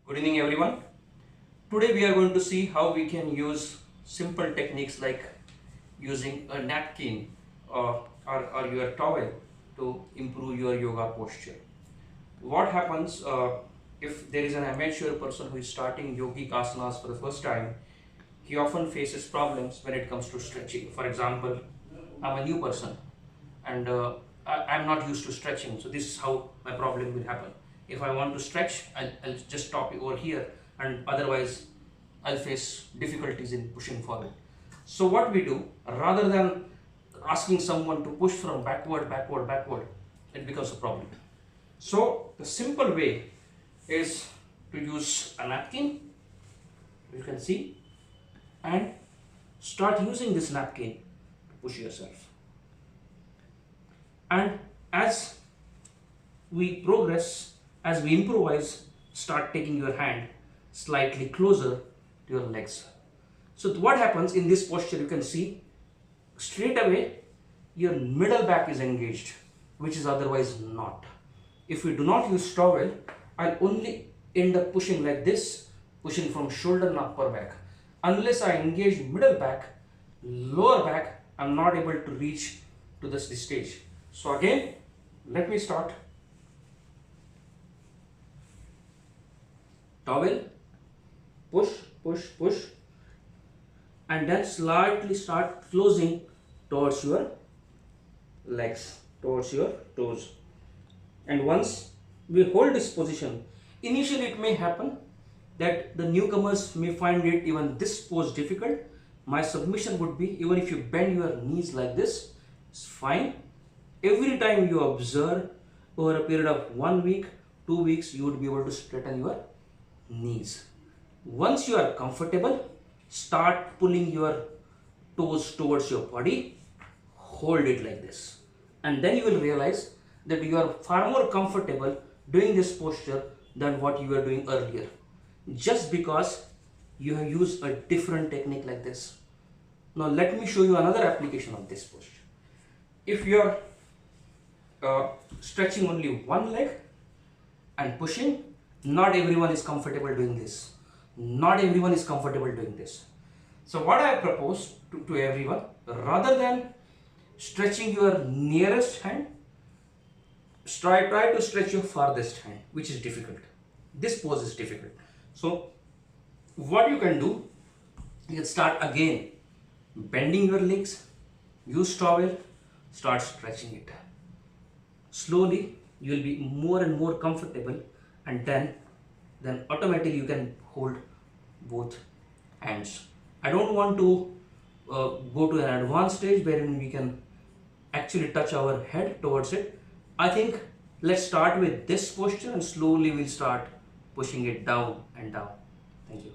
Good evening everyone. Today we are going to see how we can use simple techniques like using a napkin or your towel to improve your yoga posture. What happens if there is an amateur person who is starting yogic asanas for the first time? He often faces problems when it comes to stretching. For example, I'm a new person and I'm not used to stretching, so this is how my problem will happen. If I want to stretch, I'll just stop over here, and otherwise I'll face difficulties in pushing forward. So what we do, rather than asking someone to push from backward, it becomes a problem. So the simple way is to use a napkin, you can see, and start using this napkin to push yourself. And as we progress, as we improvise, start taking your hand slightly closer to your legs. So what happens in this posture, you can see straight away your middle back is engaged, which is otherwise not. If we do not use towel, I'll only end up pushing like this, pushing from shoulder and upper back. Unless I engage middle back, lower back, I'm not able to reach to this stage. So again, let me start. Towel, push, and then slightly start closing towards your legs, towards your toes. And once we hold this position, initially it may happen that the newcomers may find it even this pose difficult. My submission would be, even if you bend your knees like this, it's fine. Every time you observe over a period of 1 week, 2 weeks, you would be able to straighten your knees. Once you are comfortable, start pulling your toes towards your body, hold it like this, and then you will realize that you are far more comfortable doing this posture than what you were doing earlier, just because you have used a different technique like this. Now let me show you another application of this posture. If you are stretching only one leg and pushing, not everyone is comfortable doing this. Not everyone is comfortable doing this. So what I propose to everyone, rather than stretching your nearest hand, try to stretch your farthest hand, which is difficult. This pose is difficult. So what you can do, you can start again bending your legs, use towel, start stretching it. Slowly you will be more and more comfortable, and then automatically you can hold both hands. I don't want to go to an advanced stage wherein we can actually touch our head towards it. I think let's start with this posture and slowly we'll start pushing it down and down. Thank you.